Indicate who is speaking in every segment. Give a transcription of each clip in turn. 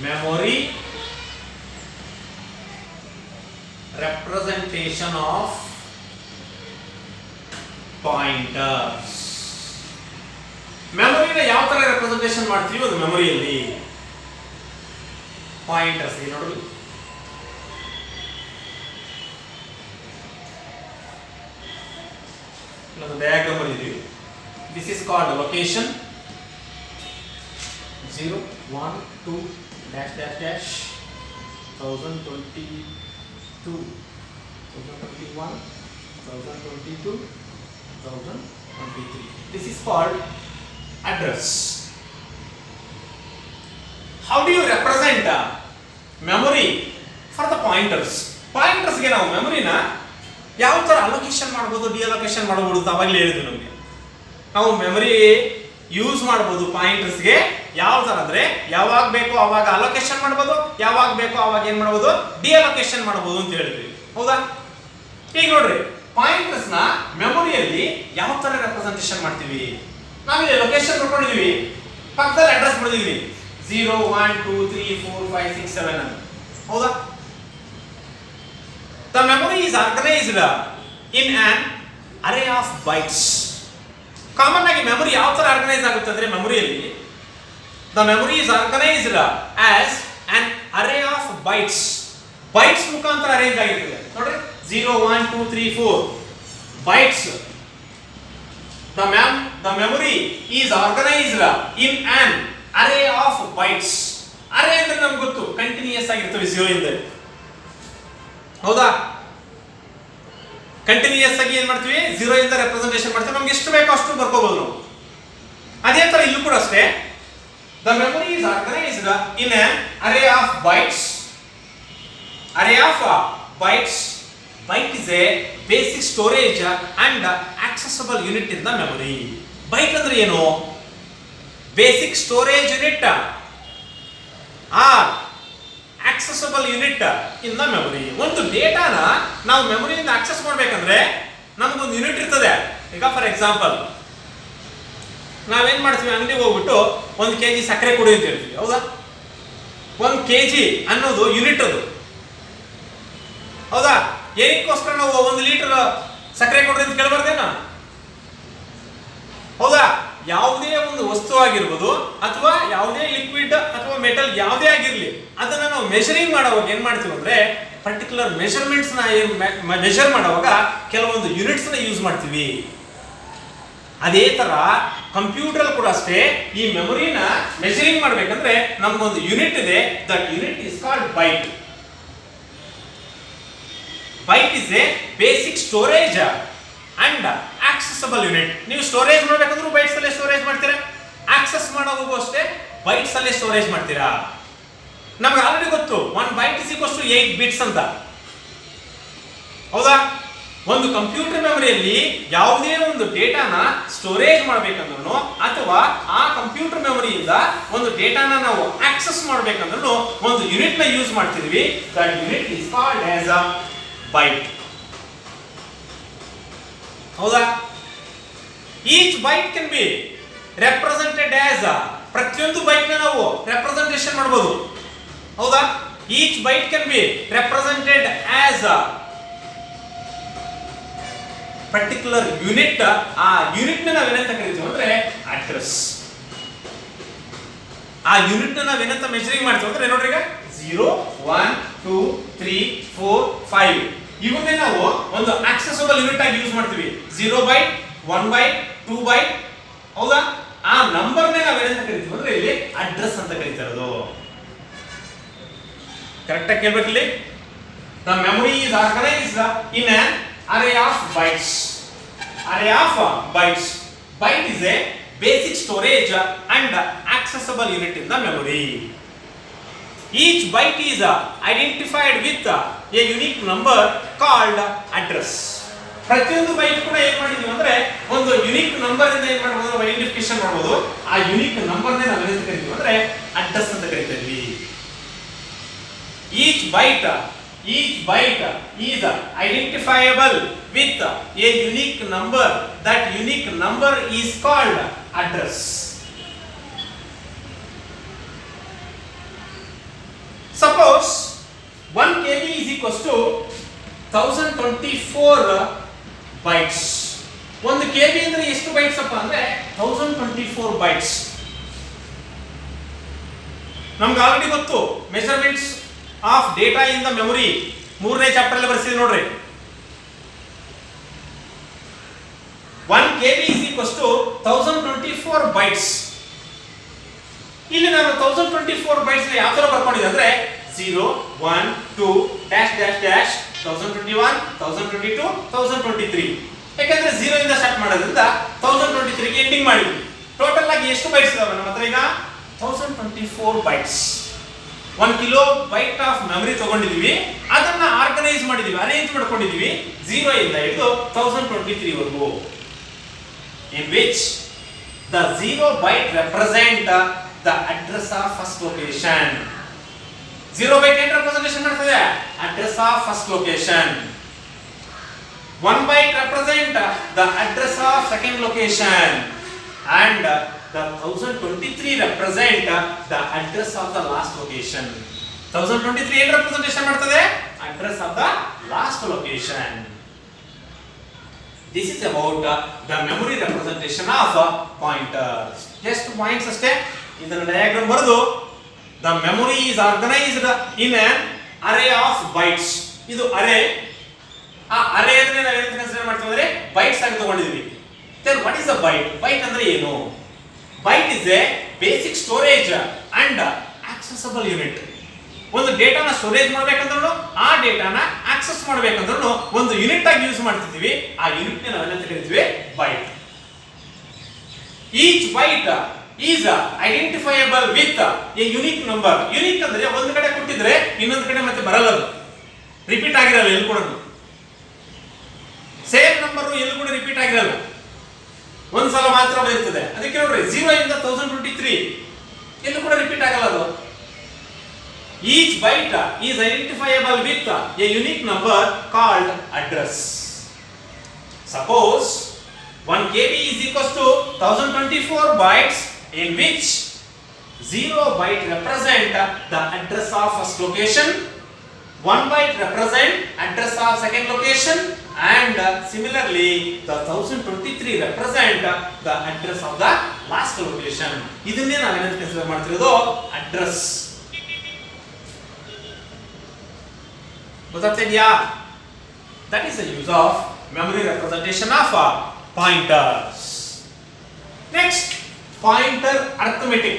Speaker 1: memory representation of pointers. ಮೆಮೊರಿನ ಯಾವ ತರ representation ಮಾಡ್ತೀವಿ ಅದು ಮೆಮೊರಿಯಲ್ಲಿ ಪಾಯಿಂಟರ್ಸ್ ನೋಡಿ ಇಲ್ಲೊಂದು ಡಯಾಗ್ರಾಮ್ ಬರೆದಿದ್ದೀವಿ. This is called location 0 1 2 dash dash dash 1022 1021 1022 1023. This is called address. How do you represent memory for the pointers? Pointers ಗೆ ನಾವು ಮೆಮೊರಿನ ಯಾವ ತರ ಅಲೋಕೇಶನ್ ಮಾಡಬಹುದು, ಡಿಅಲೋಕೇಶನ್ ಮಾಡಬಹುದು ಅಂತ ಅವಾಗಲೇ ಹೇಳಿದ್ವಿ. ನಮಗೆ ನಾವು ಮೆಮೊರಿ ಯೂಸ್ ಮಾಡಬಹುದು ಪಾಯಿಂಟರ್ಸ್ ಗೆ ಯಾವ ತರ ಅಂದ್ರೆ ಯಾವಾಗ ಬೇಕೋ ಅವಾಗ ಅಲೋಕೇಶನ್ ಮಾಡಬಹುದು, ಯಾವಾಗ ಬೇಕೋ ಅವಾಗ ಏನ್ ಮಾಡಬಹುದು ಡಿಅಲೋಕೇಶನ್ ಮಾಡಬಹುದು ಅಂತ ಹೇಳಿದ್ವಿ. ಹೌದಾ? ಈಗ ನೋಡ್ರಿ ಪಾಯಿಂಟರ್ಸ್ ನ ಮೆಮೊರಿಯಲ್ಲಿ ಯಾವ ತರ ರೆಪ್ರೆಸೆಂಟೇಷನ್ ಮಾಡ್ತೀವಿ. ನಾವಿಲ್ಲಿ ಲೊಕೇಶನ್ ಬರ್ಕೊಂಡಿದೀವಿ, ಪಕ್ಕದಲ್ಲಿ ಅಡ್ರೆಸ್ ಬರ್ದಿದೀವಿ 0 1 2 3 4 5 6 7 ಅಂತ. ಹೌದಾ? The memory is organized in an array of bytes. Common ಆಗಿ ಮೆಮೊರಿ ಯಾವ ತರ ಆರ್ಗನೈಸ್ ಆಗುತ್ತೆ ಅಂದ್ರೆ ಮೆಮೊರಿಯಲ್ಲಿ the memory is organized as an array of bytes. bytes ಮುಖಾಂತರ ಅರೇಂಜ್ ಆಗಿರ್ತದೆ. ನೋಡಿ 0 1 2 3 4 bytes. The memory is organized in an array of bytes. array ಅಂದ್ರೆ ನಮಗೆ ಗೊತ್ತು ಕಂಟಿನ್ಯೂಯಸ್ ಆಗಿರ್ತವೆ 0 ಇಂದ. ಹೌದಾ? ಕಂಟಿನ್ಯೂಯಸ್ ಆಗಿ ಏನ್ ಮಾಡ್ತೀವಿ 0 ಇಂದ ರೆಪ್ರೆಸೆಂಟೇಷನ್ ಮಾಡ್ತೀವಿ. ನಮ್ಗೆ ಎಷ್ಟು ಬೇಕೋ ಅಷ್ಟು ಬರ್ಕೋಬಹುದು ನಾವು. ಅದೇ ತರ ಇಲ್ಲೂ ಕೂಡ ಅಷ್ಟೇ the memory is organized in an array of bytes. array of bytes. byte is a basic storage and accessible unit in the memory. byte ಅಂದ್ರೆ ಏನು? basic storage unit or accessible unit in the memory. ಒಂದು ಡೇಟಾನ ನಾವು ಮೆಮೊರಿಯಿಂದ access ಮಾಡಬೇಕಂದ್ರೆ ನಮಗೊಂದು unit ಇರ್ತದೆ. ಈಗ for example ನಾವೇನ್ ಮಾಡ್ತೀವಿ, ಅಂಗಡಿಗೆ ಹೋಗ್ಬಿಟ್ಟು 1 kg ಸಕ್ಕರೆ ಕೊಡಿ ಅಂತ ಹೇಳ್ತೀವಿ. ಹೌದಾ? 1 kg ಅನ್ನೋದು ಯೂನಿಟ್ ಅದು. ಹೌದಾ? ಏನಕ್ಕೋಸ್ಕರ ನಾವು 1 ಲೀಟರ್ ಸಕ್ಕರೆ ಕೊಡ್ರಿ ಅಂತ ಕೇಳಬಾರ್ದೇನಾ? ಹೌದಾ? ಯಾವುದೇ ಒಂದು ವಸ್ತು ಆಗಿರ್ಬೋದು ಅಥವಾ ಯಾವುದೇ ಲಿಕ್ವಿಡ್ ಅಥವಾ ಮೆಟಲ್ ಯಾವುದೇ ಆಗಿರ್ಲಿ ಅದನ್ನ ನಾವು ಮೆಷರಿಂಗ್ ಮಾಡುವಾಗ ಏನ್ ಮಾಡ್ತೀವಿ ಅಂದ್ರೆ ಪರ್ಟಿಕ್ಯುಲರ್ ಮೆಷರ್ಮೆಂಟ್ಸ್ ನ ಮೆಷರ್ ಮಾಡುವಾಗ ಕೆಲವೊಂದು ಯೂನಿಟ್ಸ್ ನ ಯೂಸ್ ಮಾಡ್ತೀವಿ. ಅದೇ ತರ ಕಂಪ್ಯೂಟರ್ ಕೂಡ ಅಷ್ಟೇ ಈ ಮೆಮೊರಿನ ಮೆಷರಿಂಗ್ ಮಾಡ್ಬೇಕಂದ್ರೆ ನಮಗೊಂದು ಯೂನಿಟ್ ಇದೆ. That unit is called byte. Byte is a basic storage and accessible unit. ನೀವು ಸ್ಟೋರೇಜ್ ಮಾಡಬೇಕಂದ್ರೂ ಬೈಟ್ಸ್ ಅಲ್ಲೇ ಸ್ಟೋರೇಜ್ ಮಾಡ್ತೀರಾ, ಆಕ್ಸೆಸ್ ಮಾಡೋವಾಗೂ ಅಷ್ಟೇ ಬೈಟ್ಸ್ ಅಲ್ಲೇ ಸ್ಟೋರೇಜ್ ಮಾಡ್ತೀರಾ. ನಮ್ಗೆ ಆಲ್ರೆಡಿ ಗೊತ್ತು 1 byte is equals to 8 bits ಅಂತ. ಹೌದಾ? ಒಂದು ಕಂಪ್ಯೂಟರ್ ಮೆಮೊರಿಯಲ್ಲಿ ಯಾವುದೇ ಒಂದು ಡೇಟಾನ ಸ್ಟೋರೇಜ್ ಮಾಡಬೇಕಂದ್ರೂ ಅಥವಾ ಆ ಕಂಪ್ಯೂಟರ್ ಮೆಮೊರಿಯಿಂದ ಒಂದು ಡೇಟಾನ ನಾವು ಆಕ್ಸೆಸ್ ಮಾಡಬೇಕಂದ್ರೂ ಒಂದು ಯೂನಿಟ್ ನ ಯೂಸ್ ಮಾಡ್ತಿದ್ವಿ. That unit is called as a byte. ಹೌದಾ? Each byte can be represented as ಪ್ರತಿಯೊಂದು ಬೈಟ್ ನ ನಾವು ರೆಪ್ರೆಸೆಂಟೇಷನ್ ಮಾಡಬಹುದು. ಹೌದಾ? Each byte can be represented as particular unit. ಆ ಯೂನಿಟ್ ನ ನಾವೇನಂತ ಕರಿತೀವಿ ಅಂದ್ರೆ ಅಡ್ರೆಸ್. ಆ ಯೂನಿಟ್ ನ ನಾವೇನಂತ ಮೆಜರಿಂಗ್ ಮಾಡ್ತೀವಿ ಅಂದ್ರೆ ನೋಡ್ರಿ, ಈಗ 0 1 2 3 4 5 ಇವನ್ನೇ ನಾವು ಒಂದು ಆಕ್ಸೆಸಬಲ್ ಯೂನಿಟ್ ಆಗಿ ಯೂಸ್ ಮಾಡ್ತೀವಿ. 0 byte 1 byte 2 byte. ಹೌದಾ? ಆ ನಂಬರ್ ನೇ ನಾವೇನಂತ ಕರಿತೀವಿ ಅಂದ್ರೆ ಇಲ್ಲಿ ಅಡ್ರೆಸ್ ಅಂತ ಕರೀತಾ ಇರೋದು. ಕರೆಕ್ಟ್ ಆಗಿ ಕೇಳಬೇಕು ಇಲ್ಲಿ. The memory is organized in an array of bytes. array of bytes. byte is a basic storage and accessible unit in the memory. Each byte is identified with a unique number called address. ಪ್ರತಿಯೊಂದು byte ಕೂಡ ಏನ್ ಮಾಡಿದೀವಿ ಅಂದ್ರೆ ಒಂದು unique number ಇಂದ ಏನ್ ಮಾಡಬಹುದು, identification ಮಾಡಬಹುದು. ಆ ಯುನಿಕ್ ನಂಬರ್ ನೇ ನಾವು ಏನಂತ ಕರಿತೀವಿ ಅಂದ್ರೆ ಅಡ್ರೆಸ್ ಅಂತ ಕರಿತೀವಿ. Each byte is identifiable with a unique number. That unique number is called address. equals to 1024 bytes. ಒಂದು KB ಅಂದ್ರೆ ಎಷ್ಟು ಬೈಟ್ಸ್ ಅಪ್ಪ ಅಂದ್ರೆ 1024 bytes. ನಮ್ಗೆ ಆಲ್ರೆಡಿ ಗೊತ್ತು measurements of data in the memory ಮೂರನೇ ಚಾಪ್ಟರ್ ಅಲ್ಲಿ ಬರ್ಸಿದೆ ನೋಡ್ರಿ. 1 KB is equals to 1024 bytes. ಇಲ್ಲಿ ನಾನು 1024 bytes ನ ಯಾವ ತರ ಬರ್ಕೊಂಡಿದ್ದೆ ಅಂದ್ರೆ 0 1 2 dash dash dash 1021 1022 1023. ಯಾಕಂದ್ರೆ 0 ಇಂದ ಸ್ಟಾರ್ಟ್ ಮಾಡೋದ್ರಿಂದ 1023 ಗೆ ಎಂಡಿಂಗ್ ಮಾಡಿದ್ವಿ. ಟೋಟಲ್ ಆಗಿ ಎಷ್ಟು ಬೈಟ್ಸ್ ಇದಾವೆ ನಮ್ಮ ಹತ್ರ ಈಗ 1024 bytes. 1 kilo byte of memory ತಗೊಂಡಿದೀವಿ, ಅದನ್ನ ಆರ್ಗನೈಸ್ ಮಾಡಿದೀವಿ, ಅರೇಂಜ್ ಮಾಡ್ಕೊಂಡಿದೀವಿ 0 ಇಂದ ಹಿಡಿದು 1023 ವರೆಗೂ. In which the 0 byte represent the address of first location. 0 byte ಏನು representation ಮಾಡ್ತದೆ? Address of first location. 1 byte represent the address of second location, and the 1023 represent the address of the last location. 1023 ಏನು representation ಮಾಡ್ತದೆ? Address of the last location. This is about the memory representation of pointers. Just points ಅಷ್ಟೇ. ಇದನ್ನ diagram ಬರೆದು the memory is organized in an array of bytes. ಇದು ಅರೇ. ಆ ಅರೇ ಅಂದ್ರೆ ನಾವು ಏನು ಕನ್ಸಿಡರ್ ಮಾಡ್ತೀವಿ ಅಂದ್ರೆ ಬೈಟ್ಸ್ ಆಗಿ ತಗೊಂಡಿದ್ವಿ. Then what is a byte? Byte ಅಂದ್ರೆ ಏನು? Byte is a basic storage and accessible unit. ಒಂದು ಡೇಟಾನ ಸ್ಟೋರೇಜ್ ಮಾಡಬೇಕಂದ್ರೂ ಆ ಡೇಟಾನ ಆಕ್ಸೆಸ್ ಮಾಡಬೇಕಂದ್ರೂ ಒಂದು ಯೂನಿಟ್ ಆಗಿ ಯೂಸ್ ಮಾಡ್ತಿದ್ದೀವಿ. ಆ ಯೂನಿಟ್ ನ ನಾವೇನಂತ ಕರೀತೀವಿ? Byte. Each byte is identifiable with a unique number. Unique ಅಂದ್ರೆ ಒಂದು ಕಡೆ ಕೊಟ್ಟಿದ್ರೆ ಇನ್ನೊಂದು ಕಡೆ ಮತ್ತೆ ಬರಲ್ಲ, ಅದು ರಿಪೀಟ್ ಆಗಿರಲ್ಲ ಎಲ್ಲಿ ಕೂಡ. ಸೇಮ್ ನಂಬರ್ ಎಲ್ಲಿ ಕೂಡ ರಿಪೀಟ್ ಆಗಿರಲ್ಲ, ಒಂದ್ಸಲ ಮಾತ್ರ ಬರ್ತದೆ. ಅದಕ್ಕೆ ನೋಡ್ರಿ 0 ಇಂದ 1023 ಎಲ್ಲೂ ಕೂಡ ರಿಪೀಟ್ ಆಗಲ್ಲ ಅದು. Each byte is identifiable with a unique number called address. Suppose 1 KB is equals to 1024 bytes, in which 0 byte represent the address of first location, 1 byte represent address of second location, and similarly the 1023 represent the address of the last location. ಇದನ್ನೇ ನಾವು ಏನಂತ consider ಮಾಡ್ತಿರೋದು? Address. ಗೊತ್ತಾಗ್ತಿದ್ಯಾ? That is the use of memory representation of pointers. Next, pointer arithmetic.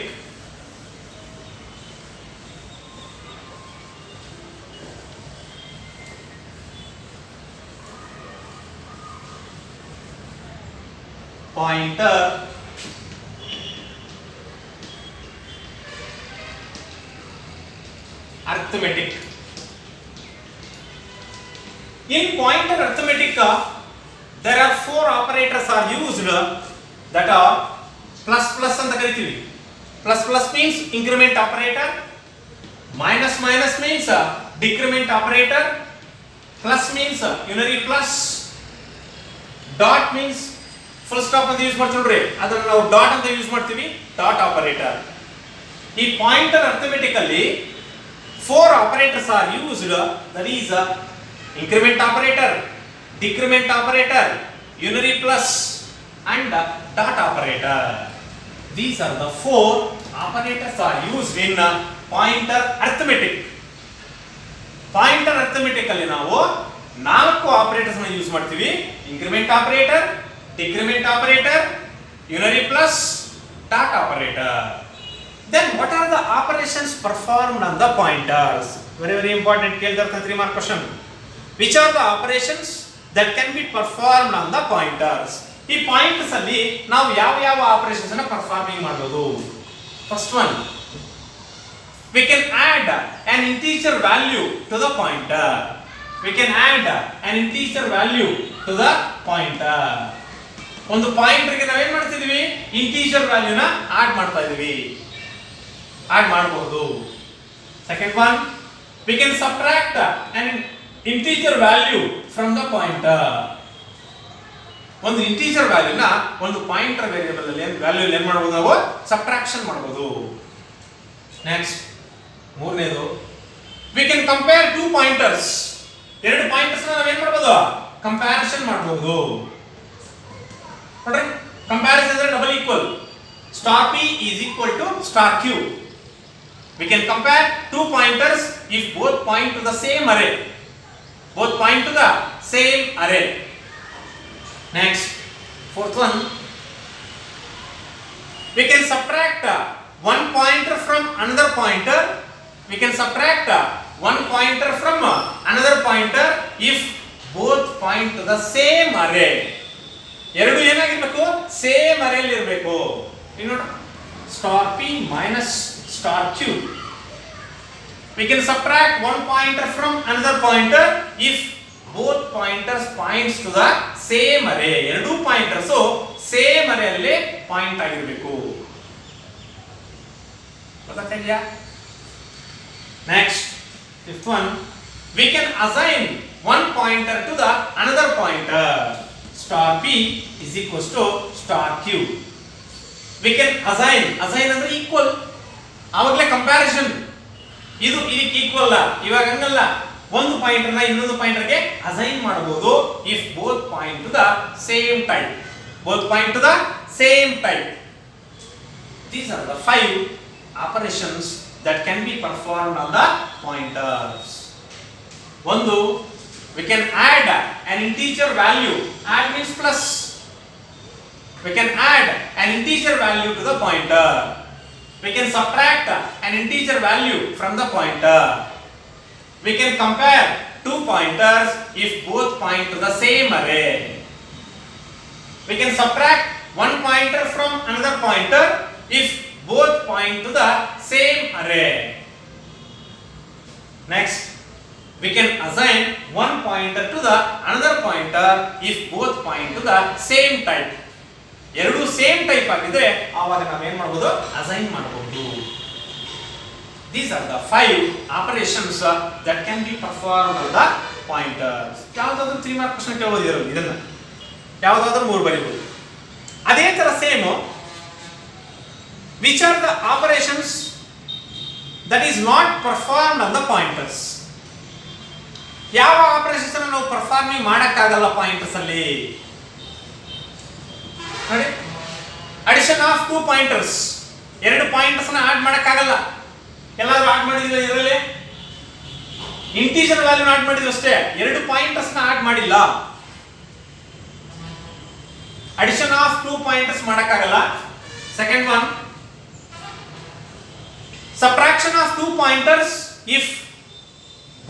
Speaker 1: Pointer arithmetic. In pointer arithmetic, there are 4 operators are used that are plus plus ಅಂತ ಕರೀತೀವಿ. Plus plus means increment operator, minus minus means decrement operator, plus means unary plus, dot means full stop ಅಂತ use ಮಾಡ್ತೀವಿ ನೋಡ್ರಿ, ಅದನ್ನ ನಾವು dot ಅಂತ use ಮಾಡ್ತೀವಿ, dot operator. ಈ ಪಾಯಿಂಟರ್ ಅರ್ಥಮೆಟಿಕ್ ಅಲ್ಲಿ 4 operators are used, that is increment operator, decrement operator, unary plus, and dot operator. These are the 4 operators are used in pointer arithmetic. Pointer arithmetic ಅಲ್ಲಿ ನಾವು 4 operators ನ use ಮಾಡ್ತೀವಿ: increment operator, decrement operator, unary plus, dot operator. Then what are the operations performed on the pointers? Very important. ಕೇಳಿದಂತ 3 mark question. Which are the operations that can be performed on the pointers? ಈ pointers ಅಲ್ಲಿ ನಾವು ಯಾವ operations ಅನ್ನು performing ಮಾಡಬಹುದು? First one, we can add an integer value to the pointer. We can add an integer value to the pointer. ಒಂದು pointer ಗೆ ನಾವು ಏನು ಮಾಡ್ತಿದೀವಿ? ಇಂಟಿಜರ್ ವ್ಯಾಲ್ಯೂನ ಆಡ್ ಮಾಡ್ತಾ ಇದೀವಿ, ಆಡ್ ಮಾಡಬಹುದು. Second one, we can subtract an integer value from the pointer. ಒಂದು integer ವ್ಯಾಲ್ಯೂನ ಒಂದು ಪಾಯಿಂಟರ್ ವೇರಿಯೇಬಲ್ ಅಲ್ಲಿ ವ್ಯಾಲ್ಯೂ ಏನು ಮಾಡಬಹುದು? ನಾವು ಸಬ್ಟ್ರಾಕ್ಷನ್ ಮಾಡಬಹುದು. ನೆಕ್ಸ್ಟ್, ಮೂರನೇದು, we can compare 2 pointers ಎರಡು ಪಾಯಿಂಟರ್ಸ್ ನಾವೇನ್ ಮಾಡಬಹುದು, ಕಂಪ್ಯಾರಿಸನ್ ಮಾಡಬಹುದು. ನೋಡ್ರಿ, ಕಂಪ್ಯಾರಿಸನ್ ಅಂದ್ರೆ double equal. Star p is equal to star q. We can compare two pointers if both point to the same array. Both point to the same array. Next, fourth one. We can subtract one pointer from another pointer. We can subtract one pointer from another pointer if both point to the same array. ಎರಡು ಏನಾಗಿರಬೇಕು, same array ಅಲ್ಲಿ ಇರಬೇಕು. ಈಗ ನೋಡಿ, star p minus star q. We can subtract one pointer from another pointer if both pointers points to the same array. ಎರಡು pointers same array ಅಲ್ಲಿ point ಆಗಿರಬೇಕು. ಗೊತ್ತಾಗ್ತಿದೆಯಾ? Next, fifth one. We can assign one pointer to the another pointer. Star p is equals to star q. We can assign ಅಂದ್ರೆ equal. ಆವಾಗಲೇ comparison, ಇದು ಇದಕ್ಕೆ equal ಅಲ್ಲ. ಇವಾಗ ಹಂಗಲ್ಲ, ಒಂದು ಪಾಯಿಂಟರ್ ನ ಇನ್ನೊಂದು ಪಾಯಿಂಟರ್ ಗೆ ಅಸೈನ್ ಮಾಡಬಹುದು if both point to the same type. Both point to the same type. These are the 5 operations that can be performed on the pointers. ಒಂದು, we can add an integer value. Add means plus. We can add an integer value to the pointer. We can subtract an integer value from the pointer. We can compare two pointers if both point to the same array. We can subtract one pointer from another pointer if both point to the same array. Next, we can assign one pointer to the another pointer if both point to the same type. ಎರಡು same type ಆಗಿದ್ರೆ ಆವಾಗ ನಾವು ಏನು ಮಾಡಬಹುದು, assign ಮಾಡಬಹುದು. These are the 5 operations that can be performed on the pointers. ಯಾವುದಾದ್ರೂ 3 mark question ಕೇಳಬಹುದು ಇದರಲ್ಲಿ. ಇದನ್ನ ಯಾವುದಾದ್ರೂ 3 ಬರೀಬಹುದು. ಅದೇ ತರ same, which are the operations that is not performed on the pointers. ಯಾವ ಆಪರೇಷನ್ಸ್ ಅನ್ನು ನಾವು ಪರ್ಫಾರ್ಮ್ ಮಾಡಕ್ಕಾಗಲ್ಲ ಪಾಯಿಂಟರ್ಸ್ ಅಲ್ಲಿ? ನೋಡಿ, ಅಡಿಷನ್ ಆಫ್ ಟೂ ಪಾಯಿಂಟರ್ಸ್. ಎರಡು ಪಾಯಿಂಟರ್ಸ್ ನ ಆಡ್ ಮಾಡಕ್ಕಾಗಲ್ಲ. ಎಲ್ಲಾದ್ರೂ ಆಡ್ ಮಾಡಿದ್ರೆ ಇದರಲ್ಲಿ ಇಂಟಿಜರ್ ವ್ಯಾಲ್ಯೂ ಆಡ್ ಮಾಡಿದ್ವಿ ಅಷ್ಟೇ, ಎರಡು ಪಾಯಿಂಟರ್ಸ್ ನ ಆಡ್ ಮಾಡಿಲ್ಲ. ಅಡಿಷನ್ ಆಫ್ ಟೂ ಪಾಯಿಂಟರ್ಸ್ ಮಾಡಕ್ಕಾಗಲ್ಲ. Second one, subtraction of two pointers if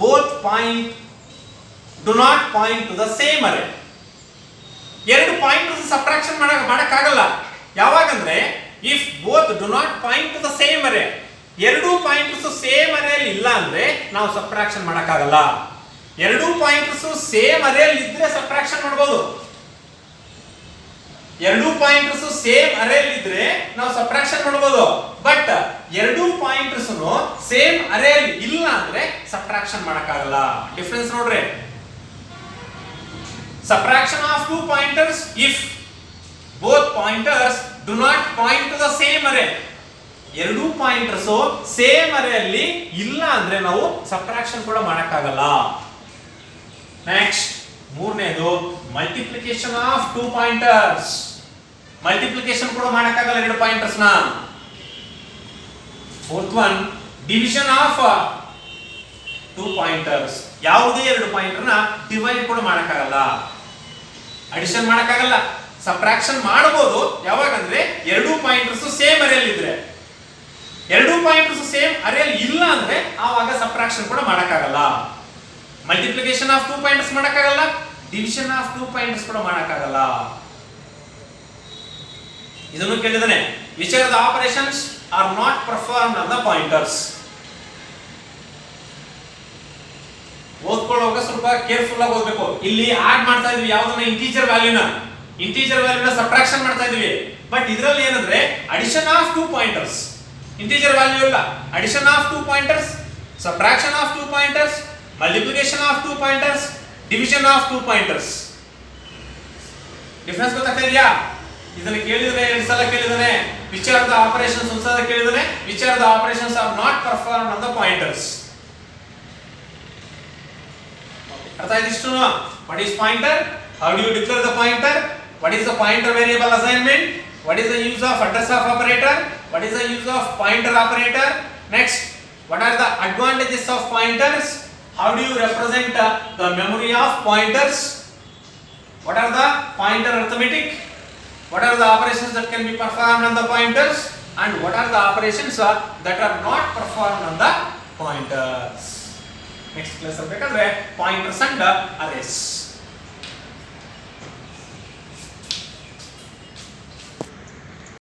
Speaker 1: both point do not point to the same array. ಎರಡು ಪಾಯಿಂಟರ್ಸ್ ಸಬ್ಟ್ರಾಕ್ಷನ್ ಮಾಡಕ್ಕಾಗಲ್ಲ. ಯಾವಾಗಂದ್ರೆ if both do not point to the same array. ಎರಡು pointers same ಅರೇಲಿ ಇಲ್ಲ ಅಂದ್ರೆ ನಾವು subtraction ಮಾಡಕ್ಕಾಗಲ್ಲ. ಎರಡು ಪಾಯಿಂಟರ್ಸ್ ಸೇಮ್ ಅರೇಲಿ ಇದ್ರೆ ಸಬ್ಟ್ರಾಕ್ಷನ್ ಮಾಡಬಹುದು. ಎರಡು ಪಾಯಿಂಟರ್ಸ್ ಸೇಮ್ ಅರೇಲಿ ಇದ್ರೆ ನಾವು ಸಬ್ಟ್ರಾಕ್ಷನ್ ಮಾಡಬಹುದು. ಬಟ್ ಎರಡು ಪಾಯಿಂಟರ್ಸ್ ಸೇಮ್ ಅರೇಲಿ ಇಲ್ಲ ಅಂದ್ರೆ ಸಬ್ಟ್ರಾಕ್ಷನ್ ಮಾಡಕ್ಕಾಗಲ್ಲ. ಡಿಫರೆನ್ಸ್ ನೋಡ್ರಿ. Subtraction of two pointers if both pointers do not point to the same array. ಎರಡು ಪಾಯಿಂಟರ್ಸ್ ಸೇಮ್ ಅರೇ ಅಲ್ಲಿ ಇಲ್ಲ ಅಂದ್ರೆ ನಾವು ಸಬ್ಟ್ರಾಕ್ಷನ್ ಕೂಡ ಮಾಡಕ್ಕಾಗಲ್ಲ. ನೆಕ್ಸ್ಟ್, ಮೂರನೇದು, multiplication of two pointers. Multiplication ಕೂಡ ಮಾಡಕ್ಕಾಗಲ್ಲ ಎರಡು ಪಾಯಿಂಟರ್ಸ್ ನ. Fourth one, division of two pointers. ಯಾವುದೇ ಎರಡು ಪಾಯಿಂಟರ್ ನ ಡಿವೈಡ್ ಕೂಡ ಮಾಡಕ್ಕಾಗಲ್ಲ. ಅಡಿಷನ್ ಮಾಡಕ್ಕಾಗಲ್ಲ. ಸಬ್ಟ್ರಾಕ್ಷನ್ ಮಾಡಬಹುದು ಯಾವಾಗಂದ್ರೆ ಎರಡು ಪಾಯಿಂಟರ್ಸ್ ಸೇಮ್ ಅರೇಲಿ ಇದ್ರೆ. ಎರಡು ಪಾಯಿಂಟರ್ಸ್ ಸೇಮ್ ಅರೇಲಿ ಇಲ್ಲ ಅಂದ್ರೆ ಆವಾಗ ಸಬ್ಟ್ರಾಕ್ಷನ್ ಕೂಡ ಮಾಡಕ್ಕಾಗಲ್ಲ. ಮಲ್ಟಿಪ್ಲಿಕೇಶನ್ ಆಫ್ ಟೂ ಪಾಯಿಂಟರ್ಸ್ ಮಾಡಕ್ಕಾಗಲ್ಲ. ಡಿವಿಷನ್ ಆಫ್ ಟೂ ಪಾಯಿಂಟರ್ಸ್ ಕೂಡ ಮಾಡಕ್ಕಾಗಲ್ಲ. ಇದನ್ನು ಕೇಳಿದಾನೆ, which are the operations are not performed on the pointers. ಓದ್ಕೊಳ್ಳುವಾಗ ಸ್ವಲ್ಪ ಕೇರ್ಫುಲ್ ಆಗಿ ಓದಬೇಕು. ಇಲ್ಲಿ ಆಡ್ ಮಾಡ್ತಾ ಇದೀವಿ ಯಾವ್ದನ್ನ, ಇಂಟಿಜರ್ ವ್ಯಾಲ್ಯೂನ ಸಬ್ಟ್ರಾಕ್ಷನ್ ಮಾಡ್ತಾ ಇದೀವಿ. ಬಟ್ ಇದರಲ್ಲಿ ಏನಂದ್ರೆ addition of two pointers, integer value ಇಲ್ಲ. Addition of two pointers, subtraction of two pointers, multiplication of two pointers, division of two pointers. Difference ಗೊತ್ತಾಗ್ತಾ ಇದೆಯಾ? ಇದನ್ನ ಕೇಳಿದ್ರೆ ಎರಡು ಸಲ ಕೇಳಿದಾನೆ. ವಿಚ್ ಆರ್ ದ ಆಪರೇಷನ್ಸ್ ಒಂದು ಸಲ ಕೇಳಿದಾನೆ. Which are the operations are not performed on the pointers. ಅರ್ಥ ಆಯ್ತು ಇಷ್ಟು? What is pointer, how do you declare the pointer, what is the pointer variable assignment, what is the use of address of operator, what is the use of pointer operator, next what are the advantages of pointers, how do you represent the memory of pointers, what are the pointer arithmetic, what are the operations that can be performed on the pointers, and what are the operations that are not performed on the pointers. Next class ಬೇಕಂದ್ರೆ pointers and arrays.